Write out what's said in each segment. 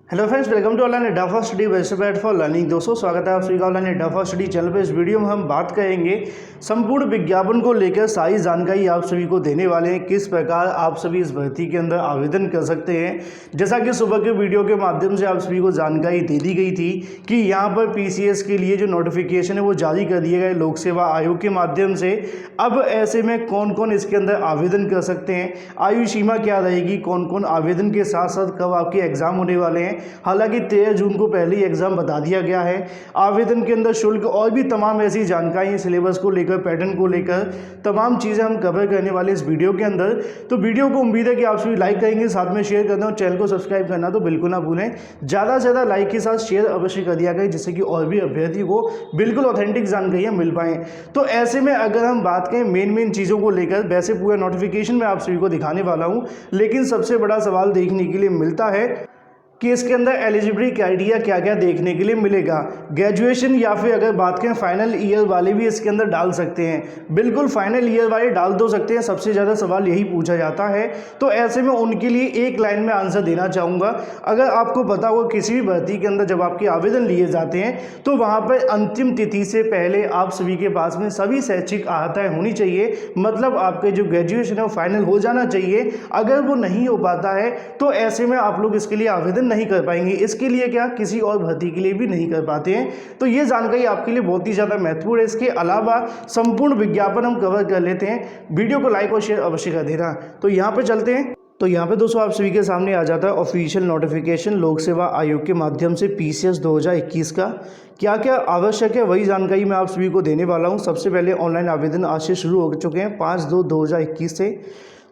Hello friends, welcome to online Adda for study best for learning. दोस्तों, स्वागत है आप सभी का online Adda for study channel पे। इस वीडियो में हम बात करेंगे संपूर्ण विज्ञापन को लेकर सारी जानकारी आप सभी को देने वाले हैं। किस प्रकार आप सभी इस भर्ती के अंदर आवेदन कर सकते हैं। जैसा कि सुबह के वीडियो के माध्यम से आप सभी को जानकारी दे दी गई थी कि यहाँ पर पीसीएस के लिए जो नोटिफिकेशन है वो जारी कर दिए गए लोक सेवा आयोग के माध्यम से। अब ऐसे में कौन कौन इसके अंदर आवेदन कर सकते हैं, आयु सीमा क्या रहेगी, कौन कौन आवेदन के साथ साथ कब आपके एग्जाम होने वाले हैं। हालांकि 13 जून को पहले ही एग्जाम बता दिया गया है। आवेदन के अंदर शुल्क और भी तमाम ऐसी जानकारी, सिलेबस को लेकर, पैटर्न को लेकर तमाम चीज़ें हम कवर करने वाले इस वीडियो के अंदर। तो वीडियो को उम्मीद है कि आप सभी लाइक करेंगे, साथ में शेयर करना और चैनल को सब्सक्राइब करना तो बिल्कुल ना भूलें। ज़्यादा से ज़्यादा लाइक के साथ शेयर अवश्य कर दिया गया, जिससे कि और भी अभ्यर्थी को बिल्कुल ऑथेंटिक जानकारियाँ मिल पाएँ। तो ऐसे में अगर हम बात करें मेन चीज़ों को लेकर, वैसे पूरा नोटिफिकेशन मैं आप सभी को दिखाने वाला हूँ, लेकिन सबसे बड़ा सवाल देखने के लिए मिलता है कि इसके अंदर एलिजिबिलिटी क्राइटेरिया क्या क्या देखने के लिए मिलेगा। ग्रेजुएशन या फिर अगर बात करें फाइनल ईयर वाले भी इसके अंदर डाल सकते हैं। बिल्कुल फाइनल ईयर वाले डाल दो सकते हैं, सबसे ज़्यादा सवाल यही पूछा जाता है। तो ऐसे में उनके लिए एक लाइन में आंसर देना चाहूँगा। अगर आपको पता हो किसी भी भर्ती के अंदर जब आपके आवेदन लिए जाते हैं तो वहाँ पर अंतिम तिथि से पहले आप सभी के पास में सभी शैक्षिक अर्हताएँ होनी चाहिए। मतलब आपके जो ग्रेजुएशन है वो फाइनल हो जाना चाहिए। अगर वो नहीं हो पाता है तो ऐसे में आप लोग इसके लिए आवेदन नहीं कर पाएंगे। इसके लिए क्या किसी और भर्ती के लिए भी नहीं कर पाते हैं। तो ये जानकारी आपके लिए बहुत ही ज़्यादा महत्वपूर्ण है। इसके अलावा संपूर्ण विज्ञापन हम कवर कर लेते हैं। वीडियो को लाइक और शेयर अवश्य कर देना। तो यहाँ पे चलते हैं। तो यहाँ पे दोस्तों आप सभी के सामने आ जाता है ऑफिशियल नोटिफिकेशन लोक सेवा आयोग के माध्यम से पीसीएस 2021 का क्या क्या आवश्यक है, वही जानकारी मैं आप सभी को देने वाला हूँ। सबसे पहले ऑनलाइन आवेदन आज से शुरू हो चुके हैं 5/2/2021 से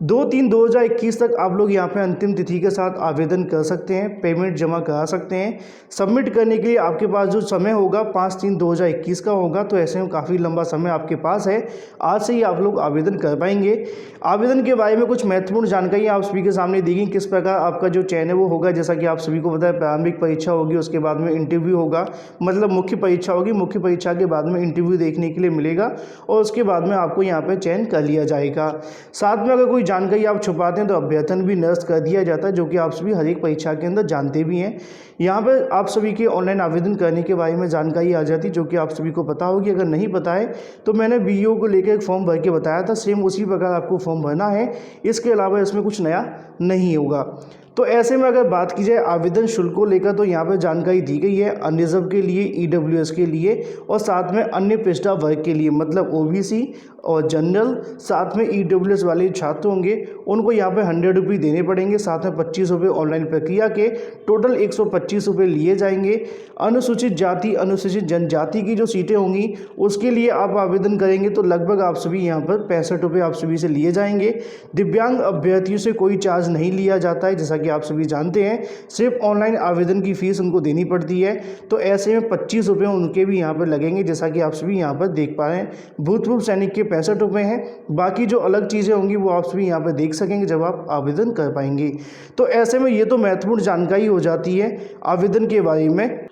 2/3/2021 तक आप लोग यहाँ पे अंतिम तिथि के साथ आवेदन कर सकते हैं, पेमेंट जमा करा सकते हैं। सबमिट करने के लिए आपके पास जो समय होगा 5/3/2021 का होगा। तो ऐसे में काफ़ी लंबा समय आपके पास है। आज से ही आप लोग आवेदन कर पाएंगे। आवेदन के बारे में कुछ महत्वपूर्ण जानकारी आप सभी के सामने दी गई। किस प्रकार आपका जो चयन है वो होगा, जैसा कि आप सभी को पता है प्रारंभिक परीक्षा होगी, उसके बाद में इंटरव्यू होगा, मतलब मुख्य परीक्षा होगी। मुख्य परीक्षा के बाद में इंटरव्यू देखने के लिए मिलेगा और उसके बाद में आपको यहाँ पर चयन कर लिया जाएगा। साथ में अगर कोई जानकारी आप छुपाते हैं तो अभ्यर्थन भी निरस्त कर दिया जाता है, जो कि आप सभी हर एक परीक्षा के अंदर जानते भी हैं। यहाँ पर आप सभी के ऑनलाइन आवेदन करने के बारे में जानकारी आ जाती, जो कि आप सभी को पता होगी। अगर नहीं पता है तो मैंने बीईओ को लेकर एक फॉर्म भर के बताया था, सेम उसी प्रकार आपको फॉर्म भरना है। इसके अलावा इसमें कुछ नया नहीं होगा। तो ऐसे में अगर बात की जाए आवेदन शुल्क को लेकर, तो यहाँ पर जानकारी दी गई है अनरिजर्व के लिए, ईडब्ल्यूएस के लिए और साथ में अन्य पिछड़ा वर्ग के लिए, मतलब ओबीसी और जनरल, साथ में ईडब्ल्यूएस वाले छात्र होंगे उनको यहाँ पे 100 रुपये देने पड़ेंगे। साथ में 25 रुपये ऑनलाइन प्रक्रिया के, टोटल 125 रुपये लिए जाएंगे। अनुसूचित जाति, अनुसूचित जनजाति की जो सीटें होंगी उसके लिए आप आवेदन करेंगे तो लगभग आप सभी यहाँ पर 65 रुपये आप सभी से लिए जाएंगे। दिव्यांग अभ्यर्थियों से कोई चार्ज नहीं लिया जाता है, जैसा कि आप सभी जानते हैं। सिर्फ ऑनलाइन आवेदन की फीस उनको देनी पड़ती है। तो ऐसे में 25 रुपये उनके भी यहाँ पर लगेंगे, जैसा कि आप सभी यहाँ पर देख पा रहे हैं। भूतपूर्व सैनिक के 65 रुपये हैं। बाकी जो अलग चीज़ें होंगी वो आप सभी यहाँ पर देख सकेंगे जब आप आवेदन कर पाएंगे। तो ऐसे में ये तो महत्वपूर्ण जानकारी हो जाती है आवेदन के बारे में।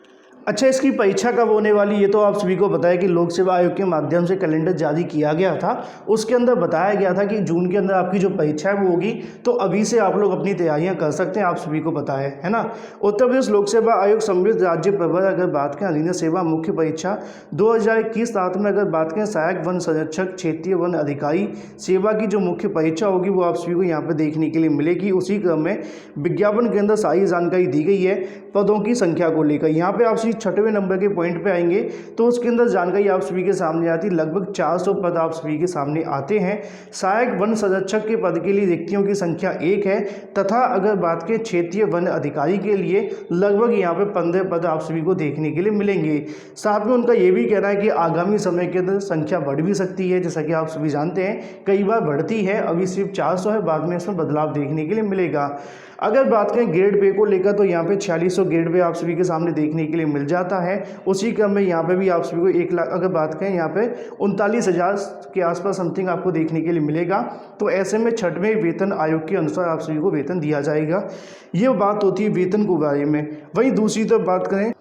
अच्छा, इसकी परीक्षा कब होने वाली, ये तो आप सभी को बताया कि लोक सेवा आयोग के माध्यम से कैलेंडर जारी किया गया था। उसके अंदर बताया गया था कि जून के अंदर आपकी जो परीक्षा है वो होगी। तो अभी से आप लोग अपनी तैयारियां कर सकते हैं, आप सभी को पता है ना। उत्तर प्रदेश लोक सेवा आयोग सम्मिलित राज्य प्रवर अगर बात करें अधीन सेवा मुख्य परीक्षा 2021, साथ में अगर बात करें सहायक वन संरक्षक, क्षेत्रीय वन अधिकारी सेवा की जो मुख्य परीक्षा होगी वो आप सभी को यहाँ पर देखने के लिए मिलेगी। उसी क्रम में विज्ञापन के अंदर सारी जानकारी दी गई है पदों की संख्या को लेकर। यहाँ पे आप 6वें नंबर के पॉइंट पे आएंगे तो उसके अंदर जानकारी आप सभी के सामने आती है। लगभग 400 पद आप सभी के सामने आते हैं। सहायक वन संरक्षक के पद के लिए रिक्तियों की संख्या 1 है, तथा अगर बात करें क्षेत्रीय वन अधिकारी के लिए लगभग यहाँ पे 15 पद आप सभी को देखने के लिए मिलेंगे। साथ में उनका ये भी कहना है कि आगामी समय के अंदर संख्या बढ़ भी सकती है, जैसा कि आप सभी जानते हैं कई बार बढ़ती है। अभी सिर्फ 400 है, बाद में इसमें बदलाव देखने के लिए मिलेगा। अगर बात करें ग्रेड पे को लेकर तो यहाँ पे 4600 ग्रेड पे आप सभी के सामने देखने के लिए मिल जाता है। उसी क्रम में यहाँ पे भी आप सभी को 1 लाख, अगर बात करें यहाँ पे 39,000 के आसपास समथिंग आपको देखने के लिए मिलेगा। तो ऐसे में 6वें वेतन आयोग के अनुसार आप सभी को वेतन दिया जाएगा। ये बात होती है वेतन के बारे में। वहीं दूसरी तरफ बात करें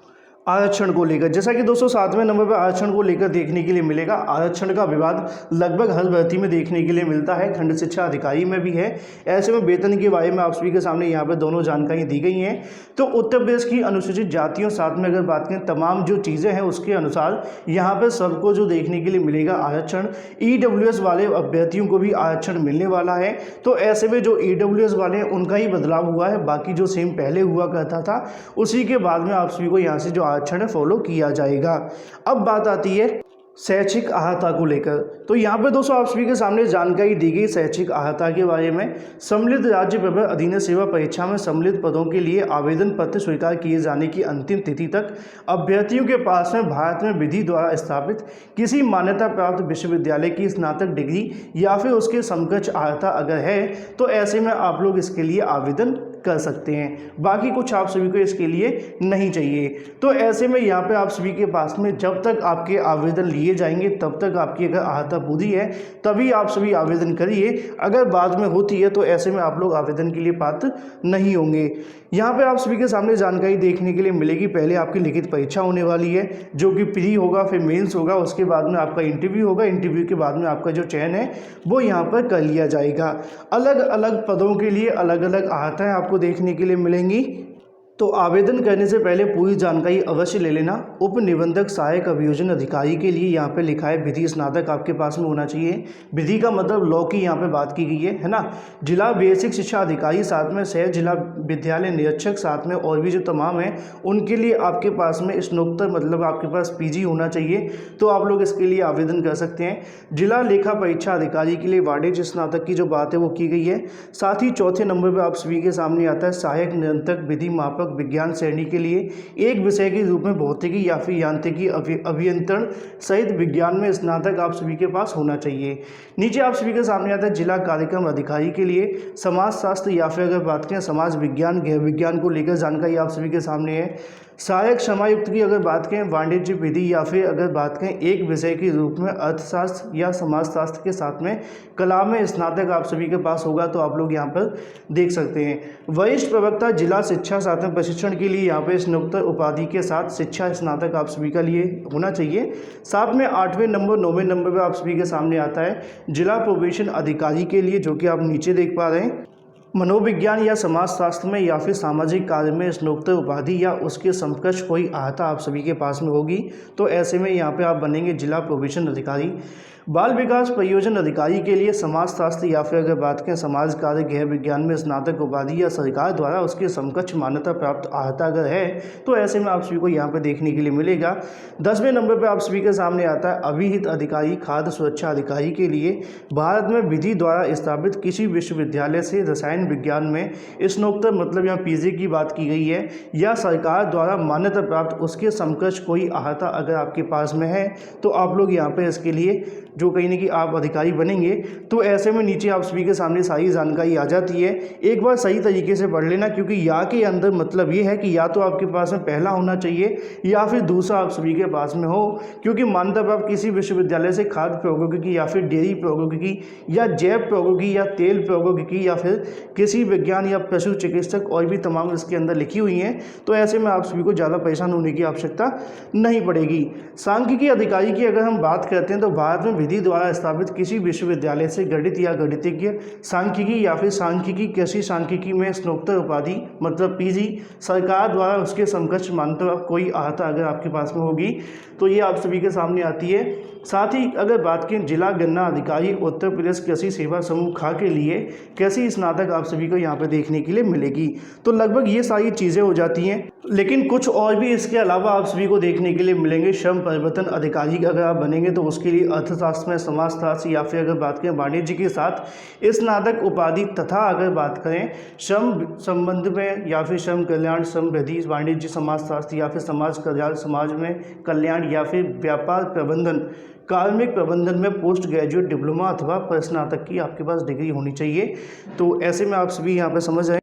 आरक्षण को लेकर, जैसा कि दोस्तों 7वें नंबर पर आरक्षण को लेकर देखने के लिए मिलेगा। आरक्षण का विवाद लगभग हर भर्ती में देखने के लिए मिलता है, खंड शिक्षा अधिकारी में भी है। ऐसे में वेतन के बारे में आप सभी के सामने यहाँ पर दोनों जानकारी दी गई हैं। तो उत्तर प्रदेश की अनुसूचित जातियों, साथ में अगर बात करें तमाम जो चीज़ें हैं उसके अनुसार यहाँ पर सबको जो देखने के लिए मिलेगा आरक्षण। EWS वाले अभ्यर्थियों को भी आरक्षण मिलने वाला है। तो ऐसे में जो EWS वाले हैं उनका ही बदलाव हुआ है, बाकी जो सेम पहले हुआ करता था उसी के बाद में आप सभी को यहाँ से जो आरक्षण है फॉलो किया जाएगा। अब बात आती है शैक्षिक अहर्ता को लेकर। तो यहाँ पे दोस्तों आप सभी के सामने जानकारी दी गई शैक्षिक अहर्ता के बारे में। सम्मिलित राज्य प्रवर अधीन सेवा परीक्षा में सम्मिलित पदों के लिए आवेदन पत्र स्वीकार किए जाने की अंतिम तिथि तक अभ्यर्थियों के पास में भारत में विधि द्वारा स्थापित किसी मान्यता प्राप्त विश्वविद्यालय की स्नातक डिग्री या फिर उसके समकक्ष अहर्ता अगर है तो ऐसे में आप लोग इसके लिए आवेदन कर सकते हैं। बाकी कुछ आप सभी को इसके लिए नहीं चाहिए। तो ऐसे में यहाँ पे आप सभी के पास में जब तक आपके आवेदन लिए जाएंगे तब तक आपकी अगर अहर्ता पूरी है तभी आप सभी आवेदन करिए। अगर बाद में होती है तो ऐसे में आप लोग आवेदन के लिए पात्र नहीं होंगे। यहाँ पे आप सभी के सामने जानकारी देखने के लिए मिलेगी। पहले आपकी लिखित परीक्षा होने वाली है जो कि प्री होगा, फिर मेंस होगा, उसके बाद में आपका इंटरव्यू होगा। इंटरव्यू के बाद में आपका जो चयन है वो यहाँ पर कर लिया जाएगा। अलग अलग पदों के लिए अलग अलग अहर्ताएं आपको देखने के लिए मिलेंगी। तो आवेदन करने से पहले पूरी जानकारी अवश्य ले लेना। उप निबंधक सहायक अभियोजन अधिकारी के लिए यहाँ पे लिखा है विधि स्नातक आपके पास में होना चाहिए। विधि का मतलब लॉ की यहाँ पे बात की गई है ना। जिला बेसिक शिक्षा अधिकारी, साथ में शहर जिला विद्यालय निरीक्षक, साथ में और भी जो तमाम है उनके लिए आपके पास में स्नातक मतलब आपके पास PG होना चाहिए। तो आप लोग इसके लिए आवेदन कर सकते हैं। जिला लेखा परीक्षा अधिकारी के लिए वाणिज्य स्नातक की जो बात है वो की गई है। साथ ही चौथे नंबर पर आप सभी के सामने आता है सहायक निरंतर विधि मापक विज्ञान श्रेणी के लिए एक विषय के रूप में भौतिकी या फिर यांत्रिकी अभियंत्रण सहित विज्ञान में स्नातक आप सभी के पास होना चाहिए। नीचे आप सभी के सामने आता है जिला कार्यक्रम अधिकारी के लिए समाज शास्त्र या फिर अगर बात करें समाज विज्ञान गृह विज्ञान को लेकर जानकारी आप सभी के सामने है। सहायक समायुक्त की अगर बात करें वाणिज्य विधि या फिर अगर बात करें एक विषय के रूप में अर्थशास्त्र या समाजशास्त्र के साथ में कला में स्नातक आप सभी के पास होगा तो आप लोग यहाँ पर देख सकते हैं। वरिष्ठ प्रवक्ता जिला शिक्षा साथ में प्रशिक्षण के लिए यहाँ पे स्नातक उपाधि के साथ शिक्षा स्नातक आप सभी का लिए होना चाहिए। साथ में 8वें नंबर 9वें नंबर पर आप सभी के सामने आता है जिला प्रोबेशन अधिकारी के लिए, जो कि आप नीचे देख पा रहे हैं। मनोविज्ञान या समाजशास्त्र में या फिर सामाजिक कार्य में स्नातक उपाधि या उसके समकक्ष कोई अहर्ता आप सभी के पास में होगी। तो ऐसे में यहाँ पे आप बनेंगे जिला प्रोबेशन अधिकारी। बाल विकास परियोजना अधिकारी के लिए समाजशास्त्र या फिर अगर बात करें समाज कार्य गृह विज्ञान में स्नातक उपाधि या सरकार द्वारा उसके समकक्ष मान्यता प्राप्त अहर्ता अगर है तो ऐसे में आप सभी को यहाँ पे देखने के लिए मिलेगा। 10वें नंबर पे आप सभी के सामने आता है अभिहित अधिकारी खाद्य सुरक्षा अधिकारी के लिए भारत में विधि द्वारा स्थापित किसी विश्वविद्यालय से रसायन विज्ञान में स्नातक मतलब यहाँ PG की बात की गई है या सरकार द्वारा मान्यता प्राप्त उसके समकक्ष कोई अहर्ता अगर आपके पास में है तो आप लोग यहाँ पे इसके लिए जो कहीं ना कि आप अधिकारी बनेंगे। तो ऐसे में नीचे आप सभी के सामने सारी जानकारी आ जाती है। एक बार सही तरीके से पढ़ लेना, क्योंकि या के अंदर मतलब ये है कि या तो आपके पास में पहला होना चाहिए या फिर दूसरा आप सभी के पास में हो। क्योंकि मान्यता प्राप्त किसी विश्वविद्यालय से खाद्य प्रौद्योगिकी या फिर डेयरी प्रौद्योगिकी या जैव प्रौद्योगिकी या तेल प्रौद्योगिकी या फिर कृषि विज्ञान या पशु चिकित्सक और भी तमाम इसके अंदर लिखी हुई हैं। तो ऐसे में आप सभी को ज़्यादा परेशान होने की आवश्यकता नहीं पड़ेगी। सांख्यिकी अधिकारी की अगर हम बात करते हैं तो भारत में विधि द्वारा स्थापित किसी विश्वविद्यालय से गणित या गणितज्ञ सांख्यिकी या फिर सांख्यिकी कृषि सांख्यिकी में स्नातक उपाधि मतलब PG सरकार द्वारा उसके समकक्ष मान्यता कोई अहर्ता अगर आपके पास में होगी तो ये आप सभी के सामने आती है। साथ ही अगर बात करें जिला गन्ना अधिकारी उत्तर प्रदेश कृषि सेवा समूह खा के लिए कृषि स्नातक आप सभी को यहाँ पे देखने के लिए मिलेगी। तो लगभग ये सारी चीज़ें हो जाती हैं, लेकिन कुछ और भी इसके अलावा आप सभी को देखने के लिए मिलेंगे। श्रम परिवर्तन अधिकारी अगर आप बनेंगे तो उसके लिए अर्थशास्त्र में समाजशास्त्र या फिर अगर बात करें वाणिज्य के साथ स्नातक उपाधि तथा अगर बात करें श्रम संबंध में या फिर श्रम कल्याण श्रम विधि वाणिज्य समाजशास्त्र या फिर समाज कल्याण समाज में कल्याण या फिर व्यापार प्रबंधन कार्मिक प्रबंधन में पोस्ट ग्रेजुएट डिप्लोमा अथवा स्नातक की आपके पास डिग्री होनी चाहिए। तो ऐसे में आप सभी यहाँ पर समझ आए।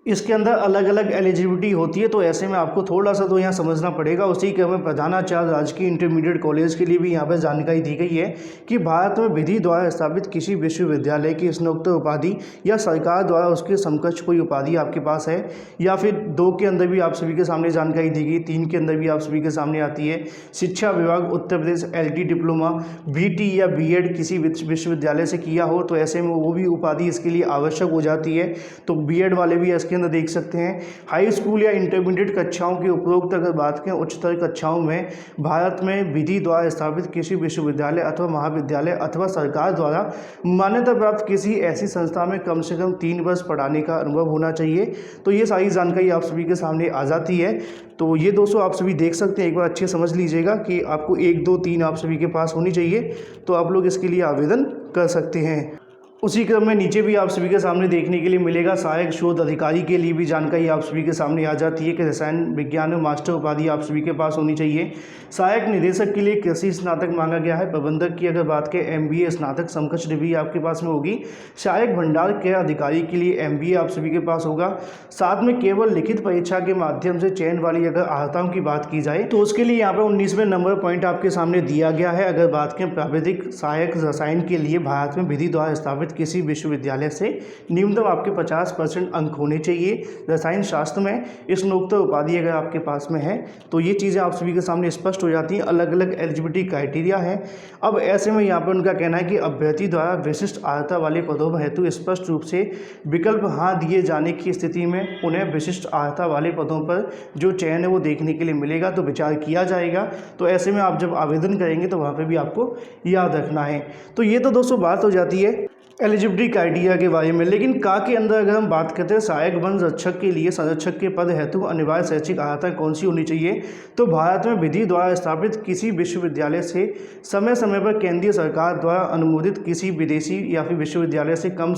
इसके अंदर अलग अलग एलिजिबिलिटी होती है, तो ऐसे में आपको थोड़ा सा तो यहाँ समझना पड़ेगा। उसी के हमें प्रधानाचार्य राजकीय इंटरमीडिएट कॉलेज के लिए भी यहाँ पर जानकारी दी गई है कि भारत में विधि द्वारा स्थापित किसी विश्वविद्यालय की स्नातक उपाधि या सरकार द्वारा उसके समकक्ष कोई उपाधि आपके पास है, या फिर 2 के अंदर भी आप सभी के सामने जानकारी दी गई, 3 के अंदर भी आप सभी के सामने आती है। शिक्षा विभाग Uttar Pradesh LT diploma BT या BEd किसी विश्वविद्यालय से किया हो तो ऐसे में वो भी उपाधि इसके लिए आवश्यक हो जाती है। तो BEd वाले भी इसके अंदर देख सकते हैं। हाई स्कूल या इंटरमीडिएट कक्षाओं के उपरोक्त अगर बात करें उच्चतर कक्षाओं में भारत में विधि द्वारा स्थापित किसी विश्वविद्यालय अथवा महाविद्यालय अथवा सरकार द्वारा मान्यता प्राप्त किसी ऐसी संस्था में कम से कम 3 वर्ष पढ़ाने का अनुभव होना चाहिए। तो ये सारी जानकारी आप सभी के सामने आ जाती है। तो ये दोस्तों आप सभी देख सकते हैं, एक बार अच्छे समझ लीजिएगा कि आपको 1, 2, 3 आप सभी के पास होनी चाहिए, तो आप लोग इसके लिए आवेदन कर सकते हैं। उसी क्रम में नीचे भी आप सभी के सामने देखने के लिए मिलेगा सहायक शोध अधिकारी के लिए भी जानकारी आप सभी के सामने आ जाती है कि रसायन विज्ञान में मास्टर उपाधि आप सभी के पास होनी चाहिए। सहायक निदेशक के लिए कृषि स्नातक मांगा गया है। प्रबंधक की अगर बात करें MBA स्नातक समकक्ष डिग्री आपके पास में होगी। सहायक भंडार के अधिकारी के लिए MBA आप सभी के पास होगा। साथ में केवल लिखित परीक्षा के माध्यम से चयन वाली अगर अर्हताओं की बात की जाए तो उसके लिए यहाँ पर 19वें नंबर पॉइंट आपके सामने दिया गया है। अगर बात करें प्राविधिक सहायक रसायन के लिए भारत में विधि द्वारा स्थापित किसी विश्वविद्यालय से न्यूनतम आपके 50% अंक होने चाहिए। रसायन शास्त्र में स्नातक उपाधि अगर आपके पास में है तो ये चीज़ें आप सभी के सामने स्पष्ट हो जाती हैं। अलग अलग एलिजिबिलिटी क्राइटेरिया है। अब ऐसे में यहाँ पर उनका कहना है कि अभ्यर्थी द्वारा विशिष्ट अर्हता वाले पदों हेतु स्पष्ट रूप से विकल्प हाँ दिए जाने की स्थिति में उन्हें विशिष्ट अर्हता वाले पदों पर जो चयन है वो देखने के लिए मिलेगा, तो विचार किया जाएगा। तो ऐसे में आप जब आवेदन करेंगे तो वहाँ पर भी आपको याद रखना है। तो ये तो दोस्तों बात हो जाती है एलिजिबिलिटी क्राइटेरिया के बारे में। लेकिन का के अंदर अगर हम बात करते हैं सहायक वन रक्षक के लिए संरक्षक के पद हेतु अनिवार्य शैक्षिक अर्हता कौन सी होनी चाहिए, तो भारत में विधि द्वारा स्थापित किसी विश्वविद्यालय से समय पर केंद्रीय सरकार द्वारा अनुमोदित किसी विदेशी या फिर विश्वविद्यालय से कम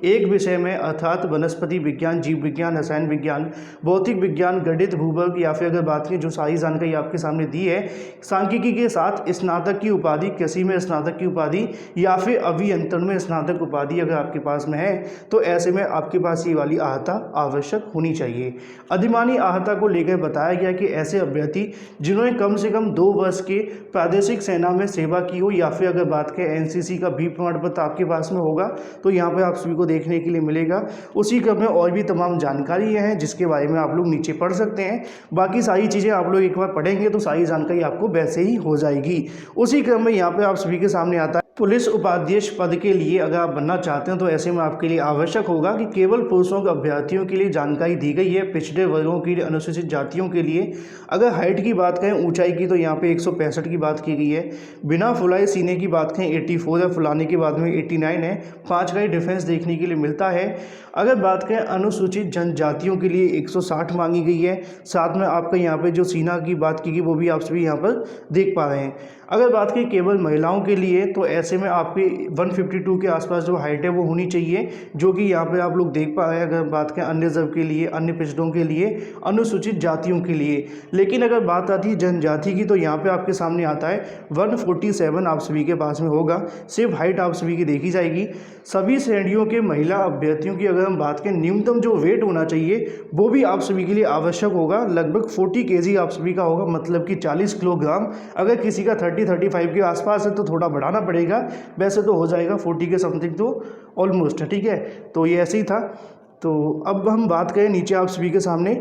एक विषय में अर्थात वनस्पति विज्ञान, जीव विज्ञान, रसायन विज्ञान, भौतिक विज्ञान, गणित, भूवर्ग या फिर अगर बात की जो सारी जानकारी आपके सामने दी है सांख्यिकी के साथ स्नातक की उपाधि, कृषि में स्नातक की उपाधि या फिर अभियंत्रण में स्नातक उपाधि अगर आपके पास में है तो ऐसे में आपके पास ये वाली अर्हता आवश्यक होनी चाहिए। अधिमानी अर्हता को लेकर बताया गया कि ऐसे अभ्यर्थी जिन्होंने कम से कम 2 वर्ष के प्रादेशिक सेना में सेवा की हो या फिर अगर बात करें NCC का भी प्रमाण पत्र आपके पास में होगा तो यहाँ पर आप सभी को देखने के लिए मिलेगा। उसी क्रम में और भी तमाम जानकारी हैं जिसके बारे में आप लोग नीचे पढ़ सकते हैं। बाकी सारी चीज़ें आप लोग एक बार पढ़ेंगे तो सारी जानकारी आपको वैसे ही हो जाएगी। उसी क्रम में यहाँ पर आप सभी के सामने आता है पुलिस उपाध्यक्ष पद के लिए अगर आप बनना चाहते हैं तो ऐसे में आपके लिए आवश्यक होगा कि केवल पुरुषों के अभ्यर्थियों के लिए जानकारी दी गई है। पिछड़े वर्गों के लिए, अनुसूचित जातियों के लिए अगर हाइट की बात करें ऊंचाई की तो यहाँ पे 165 की बात की गई है। बिना फुलाए सीने की बात करें 84 है, फुलाने के बाद में 89 है। 5 का ही डिफरेंस देखने के लिए मिलता है। अगर बात करें अनुसूचित जनजातियों के लिए 160 मांगी गई है। साथ में आपका यहाँ पे जो सीना की बात की गई वो भी आप सभी यहाँ पर देख पा रहे हैं। अगर बात करें केवल महिलाओं के लिए तो ऐसे में आपकी 152 के आसपास जो हाइट है वो होनी चाहिए, जो कि यहाँ पे आप लोग देख पा रहे हैं। अगर बात करें अन्य वर्ग के लिए, अन्य पिछड़ों के लिए, अनुसूचित जातियों के लिए। लेकिन अगर बात आती है जनजाति की तो यहाँ पे आपके सामने आता है 147 आप सभी के पास में होगा। सिर्फ हाइट आप सभी की देखी जाएगी। सभी श्रेणियों के महिला अभ्यर्थियों की अगर हम बात करें न्यूनतम जो वेट होना चाहिए वो भी आप सभी के लिए आवश्यक होगा। लगभग 40 kg आप सभी का होगा, मतलब कि 40 किलोग्राम। अगर किसी का 30-35 के आसपास है तो थोड़ा बढ़ाना पड़ेगा, वैसे तो हो जाएगा 40 के समथिंग तो ऑलमोस्ट है। ठीक है, तो ये ऐसे ही था। तो अब हम बात करें नीचे आप सभी के सामने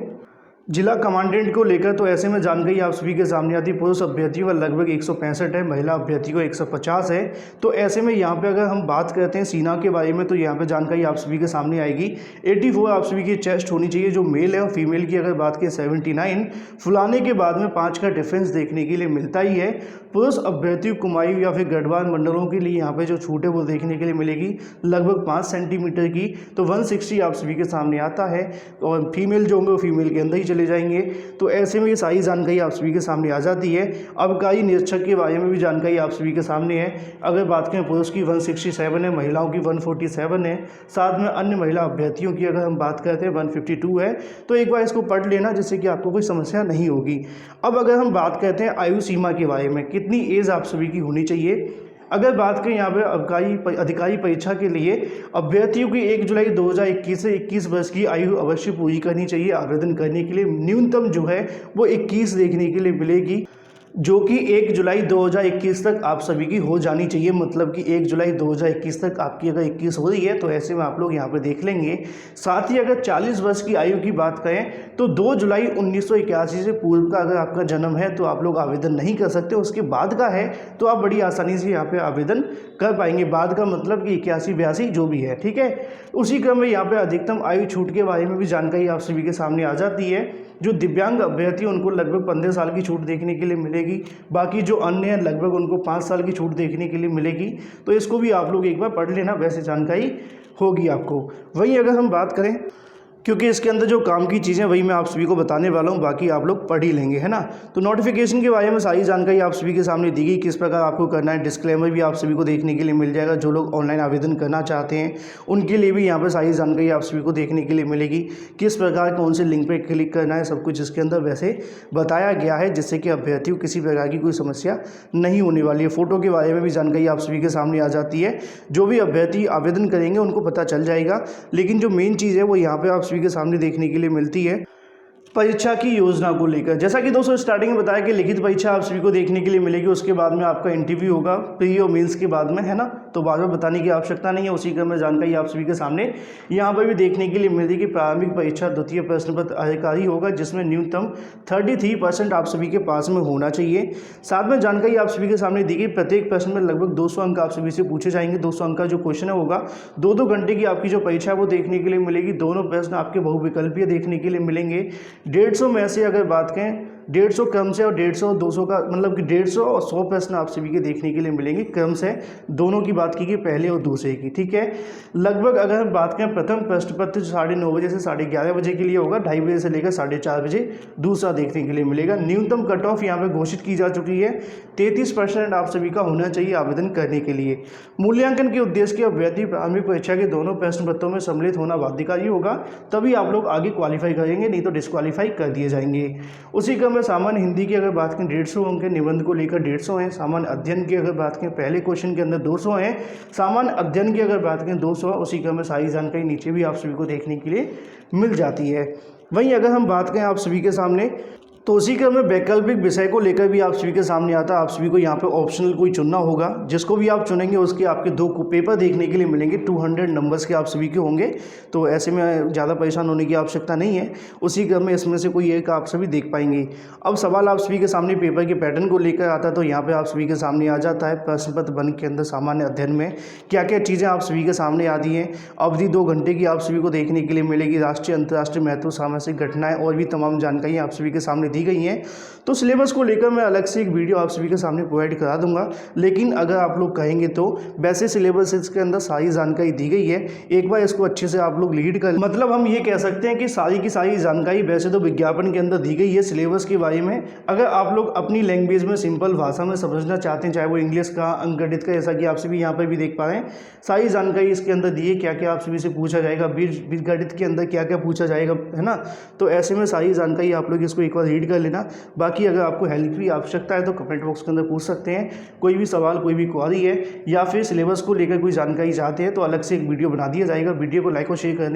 जिला कमांडेंट को लेकर, तो ऐसे में जानकारी आप सभी के सामने आती है। पुरुष अभ्यर्थियों का लगभग 165 है, महिला अभ्यर्थियों को 150 है। तो ऐसे में यहाँ पे अगर हम बात करते हैं सीना के बारे में तो यहाँ पे जानकारी आप सभी के सामने आएगी। 84 आप सभी की चेस्ट होनी चाहिए जो मेल है, और फीमेल की अगर बात करें 79। फुलाने के बाद में 5 का डिफरेंस देखने के लिए मिलता ही है। पुरुष अभ्यर्थियों कुमायूं या फिर गढ़वाल मंडलों के लिए यहाँ पे जो छूट है वो देखने के लिए मिलेगी लगभग 5 सेंटीमीटर की, तो 160 आप सभी के सामने आता है। और फीमेल जो होंगे वो फीमेल के अंदर ही चले जाएंगे। तो ऐसे में ये सारी जानकारी आप सभी के सामने आ जाती है। अबकारी निरीक्षक के बारे में भी जानकारी आप सभी के सामने है। अगर बात करें पुरुष की 167 है, महिलाओं की 147 है। साथ में अन्य महिला अभ्यर्थियों की अगर हम बात करते हैं 152 है। तो एक बार इसको पढ़ लेना जिससे कि आपको कोई समस्या नहीं होगी। अब अगर हम बात करते हैं आयु सीमा के बारे में, कितनी एज आप सभी की होनी चाहिए, अगर बात करें यहाँ पे अधिकारी परीक्षा के लिए अभ्यर्थियों की 1 जुलाई 2021 से 21 वर्ष की आयु अवश्य पूरी करनी चाहिए। आवेदन करने के लिए न्यूनतम जो है वो 21 देखने के लिए मिलेगी, जो कि 1 जुलाई 2021 तक आप सभी की हो जानी चाहिए। मतलब कि 1 जुलाई 2021 तक आपकी अगर 21 हो रही है तो ऐसे में आप लोग यहाँ पे देख लेंगे। साथ ही अगर 40 वर्ष की आयु की बात करें तो 2 जुलाई 1981 से पूर्व का अगर आपका जन्म है तो आप लोग आवेदन नहीं कर सकते। उसके बाद का है तो आप बड़ी आसानी से यहाँ पे आवेदन कर पाएंगे। बाद का मतलब कि 81-82 जो भी है, ठीक है। उसी क्रम में यहाँ पे अधिकतम आयु छूट के बारे में भी जानकारी आप सभी के सामने आ जाती है। जो दिव्यांग अभ्यर्थी उनको लगभग 15 साल की छूट देखने के लिए मिलेगी। बाकी जो अन्य हैं लगभग उनको 5 साल की छूट देखने के लिए मिलेगी। तो इसको भी आप लोग एक बार पढ़ लेना, वैसे जानकारी होगी आपको। वहीं अगर हम बात करें, क्योंकि इसके अंदर जो काम की चीज़ें वही मैं आप सभी को बताने वाला हूँ, बाकी आप लोग पढ़ ही लेंगे, है ना। तो नोटिफिकेशन के बारे में सारी जानकारी आप सभी के सामने दी गई, किस प्रकार आपको करना है। डिस्क्लेमर भी आप सभी को देखने के लिए मिल जाएगा। जो लोग ऑनलाइन आवेदन करना चाहते हैं उनके लिए भी यहाँ पर सारी जानकारी आप सभी को देखने के लिए मिलेगी। किस प्रकार कौन से लिंक पर क्लिक करना है, सब कुछ इसके अंदर वैसे बताया गया है, जिससे कि अभ्यर्थी को किसी प्रकार की कोई समस्या नहीं होने वाली है। फ़ोटो के बारे में भी जानकारी आप सभी के सामने आ जाती है। जो भी अभ्यर्थी आवेदन करेंगे उनको पता चल जाएगा। लेकिन जो मेन चीज़ है वो यहाँ पर आप सभी के सामने देखने के लिए मिलती है परीक्षा की योजना को लेकर। जैसा कि दोस्तों स्टार्टिंग में बताया कि लिखित परीक्षा आप सभी को देखने के लिए मिलेगी, उसके बाद में आपका इंटरव्यू होगा प्री और मेंस के बाद में, है ना। तो बार बार बताने की आवश्यकता नहीं है। उसी क्रम में जानकारी आप सभी के सामने यहाँ पर भी देखने के लिए मिलेगी कि प्रारंभिक परीक्षा द्वितीय प्रश्न पत्र अधिकारी होगा, जिसमें न्यूनतम 33% आप सभी के पास में होना चाहिए। साथ में जानकारी आप सभी के सामने दी गई, प्रत्येक प्रश्न में लगभग 200 अंक आप सभी से पूछे जाएंगे। 200 अंक का जो क्वेश्चन होगा 2-2 घंटे की आपकी जो परीक्षा है वो देखने के लिए मिलेगी। दोनों प्रश्न आपके बहुविकल्पीय देखने के लिए मिलेंगे। 150 में से अगर बात करें 150 क्रम से और 150 और 200 का मतलब कि 150 और 100 प्रश्न आप सभी के देखने के लिए मिलेंगे क्रम से, दोनों की बात की गई, पहले और दूसरे की, ठीक है। लगभग अगर हम बात करें प्रथम प्रश्न पत्र 9:30 बजे से 11:30 बजे के लिए होगा, 2:30 बजे से लेकर 4:30 बजे दूसरा देखने के लिए मिलेगा। न्यूनतम कट ऑफ यहाँ पे घोषित की जा चुकी है, 33% आप सभी का होना चाहिए आवेदन करने के लिए। मूल्यांकन के उद्देश्य के अभ्यर्थी प्रारंभिक परीक्षा के दोनों प्रश्न पत्रों में सम्मिलित होना बाध्यकारी होगा, तभी आप लोग आगे क्वालिफाई करेंगे, नहीं तो डिस्क्वालीफाई कर दिए जाएंगे। उसी क्रम में सामान्य हिंदी की अगर बात करें 150 अंक के, निबंध को लेकर 150 हैं। सामान्य अध्ययन की अगर बात करें पहले क्वेश्चन के अंदर 200 हैं। सामान्य अध्ययन की अगर बात करें 200। उसी क्रम में सारी जानकारी नीचे भी आप सभी को देखने के लिए मिल जाती है। वहीं अगर हम बात करें आप सभी के सामने, तो उसी क्रम में वैकल्पिक विषय को लेकर भी आप सभी के सामने आता है। आप सभी को यहाँ पे ऑप्शनल कोई चुनना होगा, जिसको भी आप चुनेंगे उसके आपके 2 पेपर देखने के लिए मिलेंगे। 200 नंबर्स के आप सभी के होंगे, तो ऐसे में ज़्यादा परेशान होने की आवश्यकता नहीं है। उसी क्रम में इसमें से कोई एक आप सभी देख पाएंगे। अब सवाल आप सभी के सामने पेपर के पैटर्न को लेकर आता है, तो यहाँ पर आप सभी के सामने आ जाता है प्रश्न पत्र 1 के अंदर सामान्य अध्ययन में क्या क्या चीज़ें आप सभी के सामने आती हैं। अवधि 2 घंटे की आप सभी को देखने के लिए मिलेगी। राष्ट्रीय अंतर्राष्ट्रीय महत्व, सामाजिक घटनाएँ और भी तमाम जानकारी आप सभी के सामने दी गई हैं। तो सिलेबस को लेकर मैं अलग से एक वीडियो आप सभी के सामने प्रोवाइड करा दूंगा, लेकिन अगर आप लोग कहेंगे तो वैसे सिलेबस इसके अंदर सारी जानकारी दी गई है। एक बार इसको अच्छे से आप लोग रीड कर, मतलब हम ये कह सकते हैं कि सारी की सारी जानकारी वैसे तो विज्ञापन के अंदर दी गई है सिलेबस के बारे में। अगर आप लोग अपनी लैंग्वेज में सिंपल भाषा में समझना चाहते हैं, चाहे वो इंग्लिश का, अंकगणित का, जैसा कि आप सभी यहाँ पर भी देख पा रहे हैं, सारी जानकारी इसके अंदर दी है। क्या क्या आप सभी से पूछा जाएगा, बीजगणित के अंदर क्या क्या पूछा जाएगा, है ना। तो ऐसे में सारी जानकारी आप लोग इसको एक बार रीड कर लेना। बाकी अगर आपको हेल्प की आवश्यकता है तो कमेंट बॉक्स के अंदर पूछ सकते हैं। कोई भी सवाल, कोई भी क्वेरी है या फिर सिलेबस को लेकर कोई जानकारी चाहते हैं तो अलग से एक वीडियो बना दिया जाएगा। वीडियो को लाइक और शेयर करने